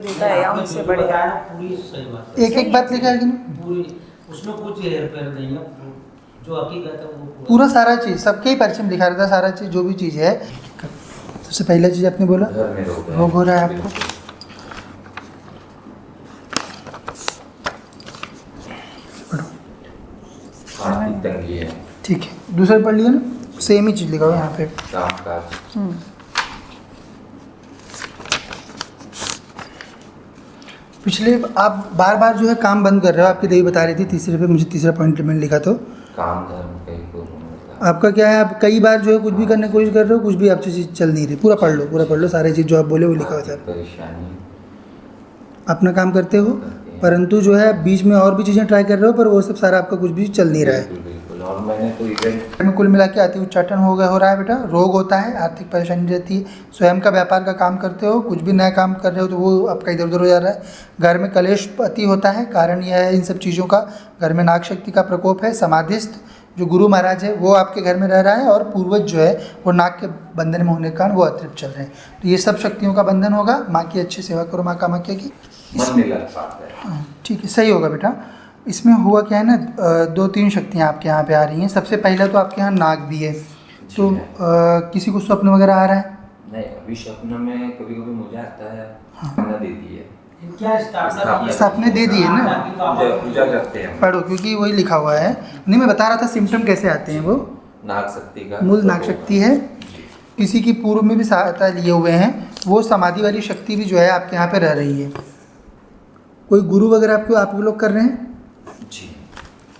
देता है या उनसे बड़े पूरी सही बात है। एक बात लिखा है कि नहीं? पूरी उसमें कुछ हेर फेर नहीं है, जो हकीकत है वो पूरा सारा चीज़ सबके ही परिचय में लिखा रहता है, सारा चीज़ जो भी चीज़ है। सबसे पहला चीज़ आपने बोला रोग हो रहा है आपको। आर्थिक तंगी है। ठीक है, दूसरा पढ़ लिया ना, सेम ही चीज़ लिखा हुआ है यहाँ पे। कामकाज। पिछले आप बार बार जो है काम बंद कर रहे हो, आपकी देवी बता रही थी तीसरे पे, मुझे तीसरा पॉइंट मैंने लिखा तो काम धर्म कहीं को नहीं आपका क्या है, आप कई बार जो है कुछ भी करने की कोशिश कर रहे हो, कुछ भी आपसे चीज़ चल नहीं रही। पूरा पढ़ लो, पूरा पढ़ लो, सारी चीज़ जो आप बोले वो लिखा हुआ था। परेशानी अपना काम करते हो, परंतु जो है बीच में और भी चीज़ें ट्राई कर रहे हो, पर वो सब सारा आपका कुछ भी चल नहीं रहा है। बिल्कुल। और मैंने तो इवेंट में कुल मिला के अति उच्चाटन हो रहा है बेटा, रोग होता है, आर्थिक परेशानी रहती है, स्वयं का व्यापार का काम करते हो, कुछ भी नया काम कर रहे हो तो वो आपका इधर उधर हो जा रहा है। घर में कलेश अति होता है, कारण यह है इन सब चीज़ों का, घर में नाग शक्ति का प्रकोप है। समाधिस्थ जो गुरु महाराज है वो आपके घर में रह रहा है, और पूर्वज जो है वो नाग के बंधन में होने के कारण वो अतृप्त चल रहे हैं। तो ये सब शक्तियों का बंधन होगा। माँ की अच्छी सेवा करो, माँ कामाख्या की। मन नहीं लग पाता है। हाँ ठीक है, सही होगा बेटा। इसमें हुआ क्या है ना, 2-3 शक्तियाँ आपके यहाँ पे आ रही हैं। सबसे पहले तो आपके यहाँ नाग भी है, तो किसी को स्वप्न वगैरह आ रहा है? नहीं, अभी स्वप्न में कभी कभी मुझे आता है। स्थापना दे दी है। क्या स्थापना दे दी है ना, पूजा करते हैं। पढ़ो, क्योंकि वही लिखा हुआ है। नहीं, मैं बता रहा था सिम्टम कैसे आते हैं। वो नाग शक्ति का मूल नाग शक्ति है। किसी की पूर्व में भी सहायता लिए हुए हैं, वो समाधि वाली शक्ति भी जो है आपके यहाँ पे रह रही है। कोई गुरु वगैरह आपको आप लोग कर रहे हैं? जी।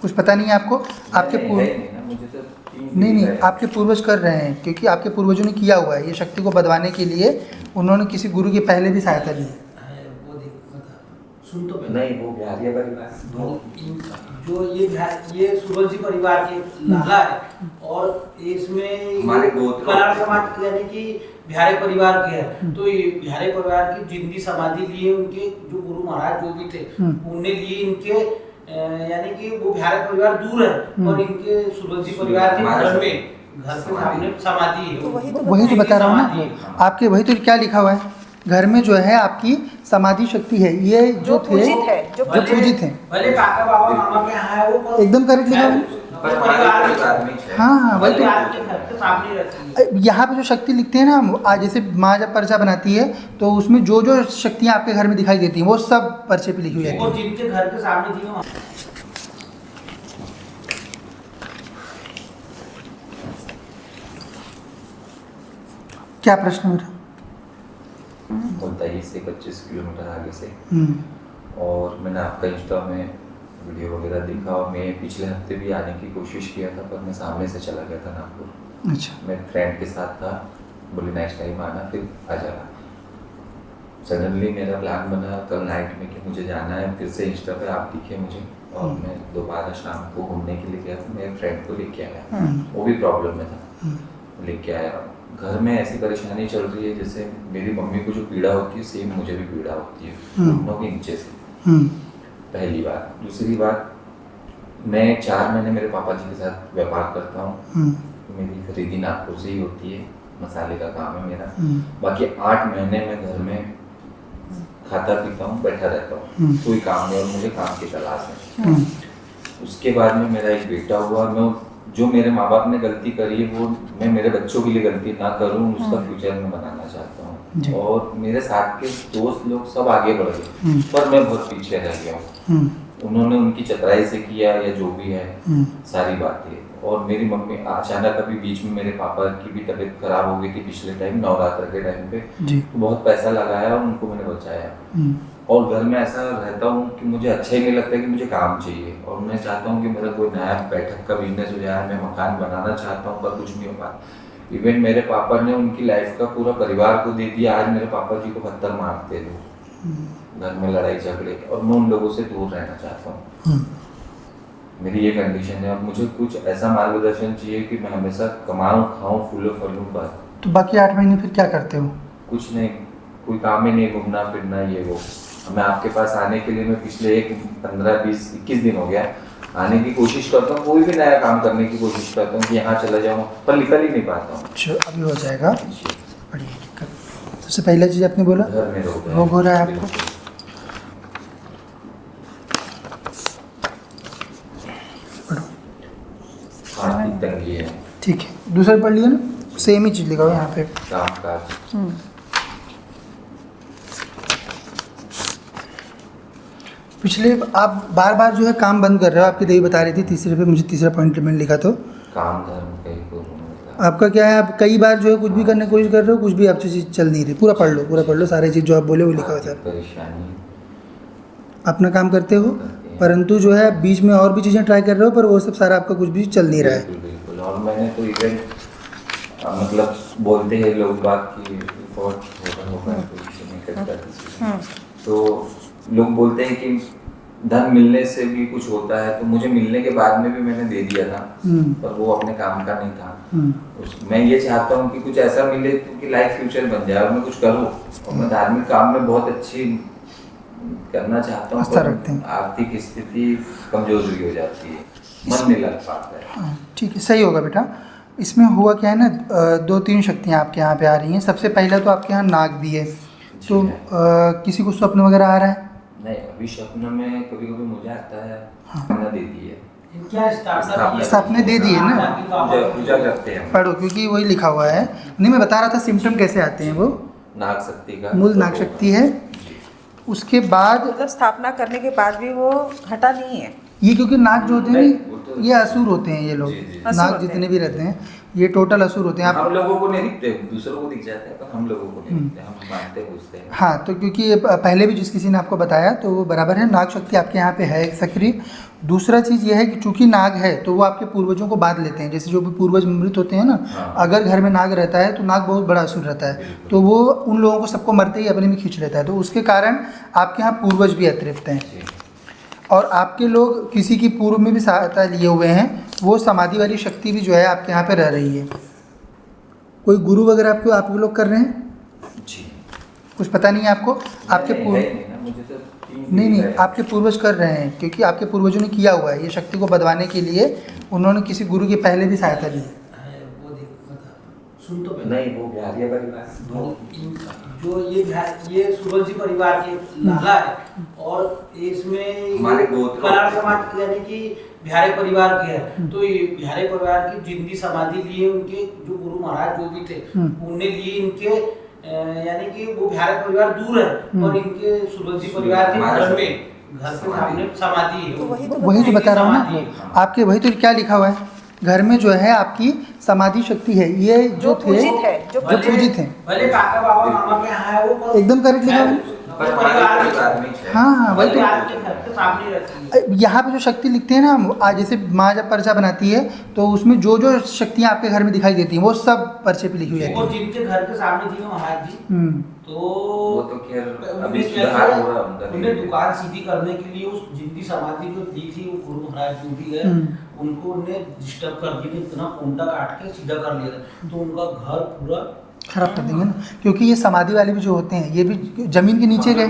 कुछ पता नहीं है आपको? आपके पूर्व नहीं, आपके पूर्वज कर रहे हैं, क्योंकि आपके पूर्वजों ने किया हुआ है ये शक्ति को बदवाने के लिए। उन्होंने किसी गुरु की पहले भी सहायता ली है। सुन तो नहीं, वो बिहारिया परिवार जो ये सूरज जी परिवार के लाला है, और इसमें हमारे गोत्र कलार समाज यानी कि बिहारी परिवार के हैं। तो ये बिहारी परिवार की जिंदी समाधि लिए उनके जो गुरु महाराज जो भी थे उन्होंने लिए इनके, यानी कि वो बिहारी परिवार दूर है और इनके सूरज जी परिवार के घर के सामने समाधि है। वही तो बता रहा हूँ ना आपके, वही तो क्या लिखा हुआ है, घर में जो है आपकी समाधि शक्ति है। ये जो थे जो पूजित हैं, भले काका बाबा मामा के यहाँ है वो एकदम करेक्ट लिखा हुआ है। हाँ, वही तो यहाँ पे जो शक्ति लिखते हैं ना हम, आज जैसे माँ जब पर्चा बनाती है तो उसमें जो जो शक्तियाँ आपके घर में दिखाई देती हैं वो सब पर्चे पे लिखी हुई है। जिनके घर के सामने थी वो। क्या प्रश्न मेरा? बोलता से 25 किलोमीटर आगे से। और मैंने आपका इंस्टा में वीडियो वगैरह देखा, और मैं पिछले हफ्ते भी आने की कोशिश किया था, पर मैं सामने से चला गया था नागपुर। अच्छा। मैं फ्रेंड के साथ था, बोले नेक्स्ट टाइम आना, फिर आ जाना। सडनली मेरा प्लान बना कल नाइट में कि मुझे जाना है, फिर से इंस्टा पे आप दिखे मुझे, और मैं दोबारा शाम को घूमने के लिए गया था। मेरे फ्रेंड को लेके आया, वो भी प्रॉब्लम में था, लेके आया। घर में ऐसी परेशानी चल रही है जैसे मेरी मम्मी को जो पीड़ा होती है सेम मुझे भी पीड़ा होती है, घुटनों के नीचे से। पहली बात। दूसरी बात, मैं 4 महीने मेरे पापा जी के साथ व्यापार करता हूँ। मेरी खरीदी नागपुर से ही होती है, मसाले का काम है मेरा। बाकी 8 महीने मैं घर में खाता पीता हूँ, बैठा रहता हूँ, कोई काम नहीं, और मुझे काम की तलाश है। उसके बाद में मेरा एक बेटा हुआ। मैं जो मेरे माँ बाप ने गलती करी है वो मैं मेरे बच्चों के लिए गलती ना करूँ, उसका फ्यूचर मैं बनाना चाहता हूँ। और मेरे साथ के दोस्त लोग सब आगे बढ़ गए, पर मैं बहुत पीछे रह गया हूँ। उन्होंने उनकी चतुराई से किया या जो भी है सारी बातें। और मेरी मम्मी अचानक अभी बीच में मेरे पापा की भी तबीयत खराब हो गई थी पिछले टाइम, नवरात्र के टाइम पे। तो बहुत पैसा लगाया और उनको मैंने बचाया। और घर में ऐसा रहता हूँ कि मुझे अच्छा ही नहीं लगता कि मुझे काम चाहिए, और मैं चाहता हूँ कि मेरा कोई नया बैठक का बिजनेस हो जाए। मैं मकान बनाना चाहता हूँ, पर कुछ नहीं हो पाता। इवन मेरे पापा ने उनकी लाइफ का पूरा परिवार को दे दिया। आज मेरे पापा जी को पत्थर मारते लोग, घर में लड़ाई झगड़े, और मैं उन लोगों से दूर रहना चाहता हूँ। मेरी ये कंडीशन है, और मुझे कुछ ऐसा मार्गदर्शन चाहिए कि मैं हमेशा कमाऊँ, खाऊँ, फूलों फलूँ, बस। तो बाकी 8 महीने फिर क्या करते हो? कुछ नहीं, कोई काम ही नहीं, घूमना फिरना ये वो। मैं आपके पास आने के लिए मैं पिछले 15, 20, 21 दिन हो गया आने की कोशिश करता हूँ, कोई भी नया काम करने की कोशिश करता हूँ कि यहाँ चला जाऊँ, पर निकल ही नहीं पाता हूँ। अच्छा, अभी हो जाएगा। बढ़िया। सबसे पहला चीज़ आपने बोला घर में रोग हो रहा है आपको। आर्थिक तंगी है, ठीक है, दूसरा पढ़ लिया ना, सेम ही चीज़ लिखा हुआ है यहाँ पे। काम काज। पिछले आप बार बार जो है काम बंद कर रहे हो, आपकी देवी बता रही थी तीसरे पे, मुझे तीसरा पॉइंट मैंने लिखा तो काम धर्म कहीं को मतलब आपका क्या है, आप कई बार जो है कुछ भी करने की कोशिश कर रहे हो, कुछ भी आपसे चीज़ चल नहीं रही। पूरा पढ़ लो सारी चीज़ जो आप बोले वो लिखा हुआ है सर। परेशानी अपना काम करते हो, परंतु जो है बीच में और भी चीज़ें ट्राई कर रहे हो, पर वो सब सारा आपका कुछ भी चल नहीं रहा है। बिल्कुल बिल्कुल। और मैंने तो इवेंट मतलब बोलते हैं लोग बात की बहुत होगा तो लोग बोलते हैं कि धन मिलने से भी कुछ होता है, तो मुझे मिलने के बाद में भी मैंने दे दिया था, पर वो अपने काम का नहीं था। मैं ये चाहता हूँ कि कुछ ऐसा मिले तो कि लाइफ फ्यूचर बन जाए और मैं कुछ करूँ, और मैं धार्मिक काम में बहुत अच्छी करना चाहता हूँ, पर आर्थिक स्थिति कमजोर भी हो जाती है, मन नहीं लग पाता है। हाँ ठीक है, सही होगा बेटा। इसमें हुआ क्या है ना, 2-3 शक्तियाँ आपके यहाँ पे आ रही हैं। सबसे पहला तो आपके यहाँ नाग भी है, तो किसी को स्वप्न वगैरह आ रहा है? नहीं, अभी स्वप्न में कभी कभी मुझे आता है। हाँ। दे दी है क्या सपने दे दिए ना, पूजा करते हैं। पढ़ो, क्योंकि वही लिखा हुआ है। नहीं, मैं बता रहा था सिम्टम कैसे आते हैं। वो नाग शक्ति का मूल नाग शक्ति है। उसके बाद मतलब स्थापना करने के बाद भी वो हटा नहीं है ये, क्योंकि नाग जो होते हैं तो ये असुर होते हैं। ये लोग नाग जितने भी रहते हैं ये टोटल असुर होते हैं। आप हम लोगों को नहीं दिखते, दूसरों को दिख जाते हैं, पर हम लोगों को नहीं दिखते, हम मानते पूछते हैं। हाँ, तो क्योंकि ये पहले भी जिस किसी ने आपको बताया तो वो बराबर है, नाग शक्ति आपके यहाँ पे है सक्रिय। दूसरा चीज़ ये है कि चूंकि नाग है तो वो आपके पूर्वजों को बांध लेते हैं। जैसे जो भी पूर्वज मृत होते हैं ना, अगर घर में नाग रहता है तो नाग बहुत बड़ा असुर रहता है, तो वो उन लोगों को सबको मरते ही अपने में खींच लेता है। तो उसके कारण आपके यहाँ पूर्वज भी अतृप्त हैं, और आपके लोग किसी की पूर्व में भी सहायता लिए हुए हैं। वो समाधि वाली शक्ति भी जो है आपके यहाँ पे रह रही है। कोई गुरु वगैरह आपको आप लोग कर रहे हैं? जी, कुछ पता नहीं है आपको? आपके नहीं, आपके पूर्वज कर रहे हैं, क्योंकि आपके पूर्वजों ने किया हुआ है। ये शक्ति को बदवाने के लिए उन्होंने किसी गुरु की पहले भी सहायता ली है। सुन तो नहीं, वो बिहारी परिवार जो ये सूरज जी परिवार के लाला है, और इसमें हमारे गोत्र कनाड़ समाज यानी कि बिहारी परिवार के हैं। तो ये बिहारी परिवार की जिंदी समाधि लिए उनके जो गुरु महाराज जो भी थे उनने लिए इनके, यानी कि वो बिहारी परिवार दूर है और इनके सूरज जी परिवार के घर के सामने समाधि है। वही तो बता रहा हूँ ना आपके, वही तो क्या लिखा हुआ है, घर में जो है आपकी समाधि शक्ति है। ये जो थे जो पूजित हैं, भले काका बाबा मामा के यहाँ है वो एकदम करेक्ट लिखा हुआ है। हाँ, वही तो यहाँ पे जो शक्ति लिखते हैं ना हम, आज जैसे माँ जब पर्चा बनाती है तो उसमें जो जो शक्तियाँ आपके घर में दिखाई देती हैं वो सब पर्चे पे लिखी हुई है। वो जिनके घर के सामने थी महाराज जी, तो वो तो खैर अभी सुधार हो रहा है। उन्हें दुकान सीधी करने के लिए उस जिंदी समाधि जो दी थी वो गुरु महाराज जो भी है उनको उन्हें डिस्टर्ब कर दिया, इतना कोंटा काट के सीधा कर लिया था, तो उनका घर पूरा खराब कर देंगे ना। क्योंकि ये समाधि वाले भी जो होते हैं ये भी जमीन के नीचे गए,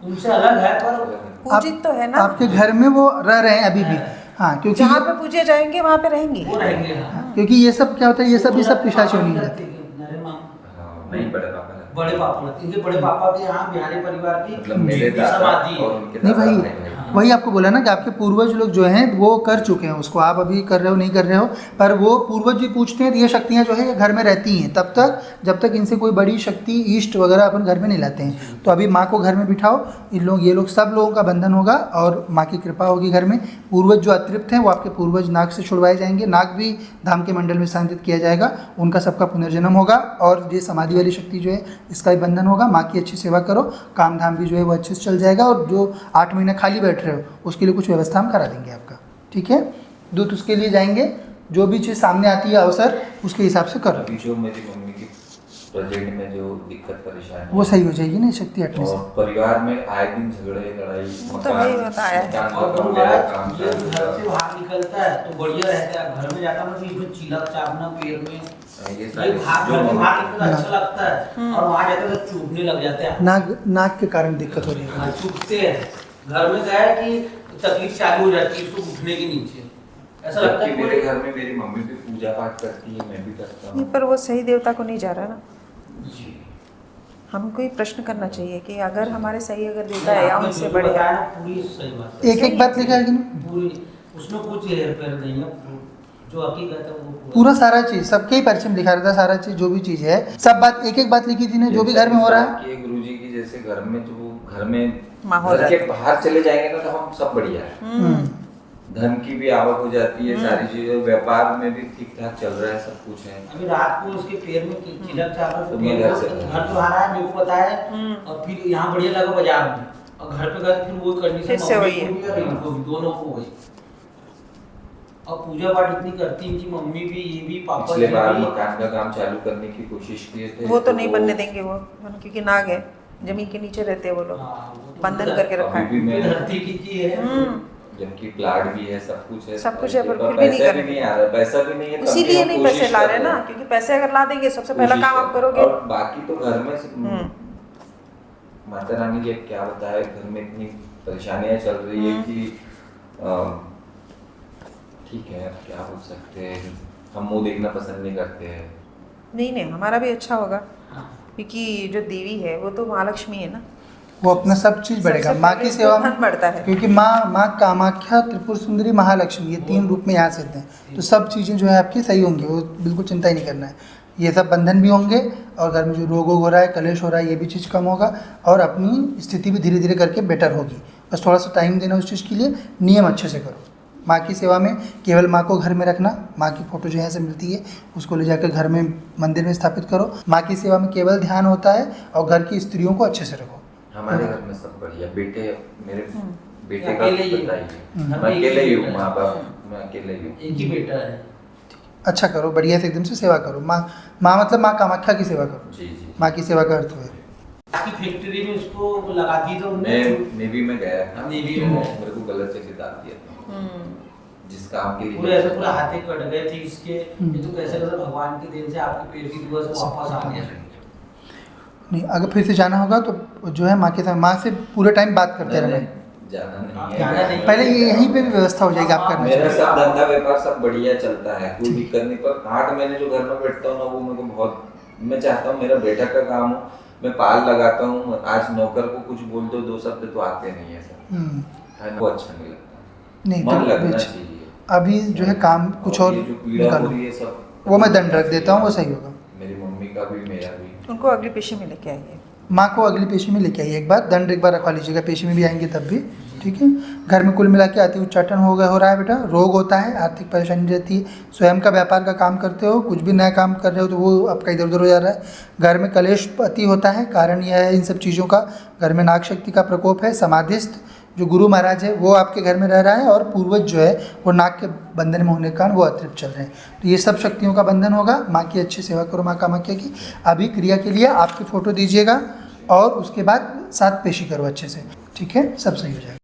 उनसे अलग है, पर पूजित तो है ना, आपके घर में वो रह रहे हैं अभी भी। हाँ, क्योंकि जहाँ पे पूजे जाएंगे वहाँ पे रहेंगे, वो रहेंगे। क्योंकि ये सब क्या होता है, ये सब पिशाच होने जाते हैं। नहीं, बड़े पापा इनके बड़े पापा के यहाँ बिहारी परिवार की मतलब मेरे समाधि है। नहीं भाई, वही आपको बोला ना कि आपके पूर्वज लोग जो हैं वो कर चुके हैं उसको, आप अभी कर रहे हो नहीं कर रहे हो, पर वो पूर्वज भी पूछते हैं तो ये शक्तियाँ जो है ये घर में रहती हैं तब तक जब तक इनसे कोई बड़ी शक्ति ईष्ट वगैरह अपन घर में नहीं लाते हैं। तो अभी माँ को घर में बिठाओ, ये लोग सब लोगों का बंधन होगा और माँ की कृपा होगी घर में। पूर्वज जो अतृप्त हैं वो आपके पूर्वज नाग से छुड़वाए जाएंगे, नाग भी धाम के मंडल में स्थानांतरित किया जाएगा, उनका सबका पुनर्जन्म होगा, और ये समाधि वाली शक्ति जो है इसका भी बंधन होगा। माँ की अच्छी सेवा करो, काम धाम भी जो है वो अच्छे से चल जाएगा, और जो 8 महीने खाली बैठ रहे हो उसके लिए कुछ व्यवस्था हम करा देंगे आपका, ठीक है। दूत उसके लिए जाएंगे, जो भी चीज़ सामने आती है अवसर उसके हिसाब से करो। अभी जो मेरी मम्मी की प्रेजेंट में जो दिक्कत परेशानी वो सही हो जाएगी ना शक्ति हटने से। और परिवार में आए दिन झगड़े लड़ाई, तो वही बताया है। और महाराज ये घर से बाहर निकलता है तो बढ़िया रहता है, घर में जाता है मतलब इसमें चिलक चापना पैर में, ये भाग घर में बाहर निकलता अच्छा लगता है, और वहाँ जाते तो चुभने लग जाते हैं। नाक के कारण दिक्कत हो रही है, चुभते हैं। घर में क्या है कि तकलीफ चालू हो जाती है इसको उठने के नीचे, ऐसा लगता है। मेरे घर में मेरी मम्मी भी पूजा पाठ करती है, मैं भी करता हूँ, पर वो सही देवता को नहीं जा रहा ना। हमको ही प्रश्न करना चाहिए कि अगर हमारे सही अगर देवता है या उनसे बड़े, पूरी सही बात, एक बात लिखा है कि नहीं पूरी, उसमें कुछ हेर फेर नहीं है, जो हकीकत है वो पूरा सारा चीज़ सबके ही परिचय में दिखा रहा था, सारा चीज़ जो भी चीज़ है, सब बात एक एक बात लिखी थी ने, जो भी घर में हो रहा है। गुरुजी की जैसे घर में जो घर में माहौल घर के बाहर चले जाएंगे ना तो हम सब बढ़िया है, धन की भी आवक हो जाती है, सारी चीजें, व्यापार में भी ठीक ठाक चल रहा है, सब कुछ है। अभी रात को उसके पैर में चिलक चापा तो मैं घर से घर तो आ रहा है, मेरे को पता है, और फिर यहाँ बढ़िया लगा बाजार में, और घर पे गए फिर वो कंडीशन फिर से वही है। और इनको भी, दोनों को वही। और पूजा पाठ इतनी करती इनकी मम्मी भी, ये भी, पापा पिछले बार भी। मकान का काम चालू करने की कोशिश किए थे, वो तो नहीं बनने देंगे वो, क्योंकि नाग है, जमीन के नीचे रहते हैं वो लोग, हाँ, वो तो बंधन करके रखा अभी है। भी मैं धरती की है। जबकि प्लाट भी है, सब कुछ है, सब कुछ है, पर फिर भी नहीं पैसा कर भी रहे। नहीं आ रहा, पैसा भी नहीं है, तब भी इसीलिए हम नहीं पैसे कोशिश ला कर रहे ना, हैं। क्योंकि पैसे अगर ला देंगे सबसे पहला कोशिश काम आप कर- करोगे। और बाकी तो घर में माता रानी की क्या बताए, घर में इतनी परेशानियां चल रही है कि ठीक है, अब क्या बोल सकते हैं, हम मुंह देखना पसंद नहीं करते हैं। नहीं, हमारा भी अच्छा होगा, हाँ। क्योंकि जो देवी है वो तो महालक्ष्मी है ना, वो अपना सब चीज़ बढ़ेगा सबसे माँ पहले की उसको सेवा धन बढ़ता है। क्योंकि माँ कामाख्या, त्रिपुर सुंदरी, महालक्ष्मी, ये 3 रूप में यहाँ सिद्ध हैं, तो सब चीज़ें जो है आपकी सही होंगी, वो बिल्कुल चिंता ही नहीं करना है। ये सब बंधन भी होंगे, और घर में जो रोग हो रहा है, कलेश हो रहा है, ये भी चीज़ कम होगा, और अपनी स्थिति भी धीरे धीरे करके बेटर होगी। बस थोड़ा सा टाइम देना उस चीज़ के लिए, नियम अच्छे से करो। माँ की सेवा में केवल माँ को घर में रखना, माँ की फ़ोटो जो यहाँ से मिलती है उसको ले जाकर घर में मंदिर में स्थापित करो। माँ की सेवा में केवल ध्यान होता है, और घर की स्त्रियों को अच्छे से रखो। हमारे घर में सब बढ़िया, बेटे मेरे बेटे का अकेले ही है। बताइए, घर में मैं एक अकेले ही ही हूँ, बेटा माँ है। बाप मैं अकेले ही हूँ। एक ही बेटा है। अच्छा करो, बढ़िया से एकदम से सेवा करो। माँ मतलब माँ कामाख्या की सेवा करो। जी जी। माँ की सेवा का अर्थ है। आपकी फैक्ट्री में उसको लगा दी तो मैं नेवी में गया था, नेवी में गए। मेरे को गलत से किताब दिया था, जिस काम के लिए पूरे ऐसे पूरा हाथे कट गए थे इसके, ये तो कैसे कैसे भगवान की देन से आपके पेड़ की दुआ से वापस आ गया। नहीं, अगर फिर से जाना होगा तो जो है माँ के साथ, माँ से पूरे टाइम बात करते रहना। जाना नहीं जाना नहीं। पहले ये यहीं पे भी व्यवस्था हो जाएगी, आप करना मेरा चाहिए। सब धंधा व्यापार सब बढ़िया चलता है, कोई दिक्कत नहीं। पर 8 महीने जो घर में बैठता हूँ ना, वो मेरे को बहुत, मैं चाहता हूँ मेरा बेटा का काम हो, मैं पाल लगाता हूँ, आज नौकर को कुछ बोल दो 2 शब्द तो आते नहीं है सर, है ना, वो अच्छा नहीं लगता, नहीं मन तो लगना बेच- चाहिए। अभी जो है काम कुछ और ये जो पीड़ा हो निकालो, रही है सब, वो मैं दंड रख देता हूँ, वो सही होगा। मेरी मम्मी का भी, मेरा भी। उनको अगली पेशी में लेके आइए। माँ को अगली पेशी में लेके आइए, एक बार दंड एक बार रखवा लीजिएगा, पेशी में भी आएंगे तब भी, ठीक है। घर में कुल मिला के अति उच्चाटन हो रहा है बेटा, रोग होता है, आर्थिक परेशानी रहती है, स्वयं का व्यापार का काम करते हो, कुछ भी नया काम कर रहे हो तो वो आपका इधर उधर हो जा रहा है। घर में कलेश अति होता है, कारण यह है इन सब चीज़ों का, घर में नाग शक्ति का प्रकोप है, समाधिस्थ जो गुरु महाराज है वो आपके घर में रह रहा है, और पूर्वज जो है वो नाग के बंधन में होने के कारण वो अतृप्त चल रहे हैं। तो ये सब शक्तियों का बंधन होगा। माँ की अच्छी सेवा करो, माँ कामाख्या की। अभी क्रिया के लिए आपकी फ़ोटो दीजिएगा, और उसके बाद 7 पेशी करो अच्छे से, ठीक है, सब सही हो जाएगा।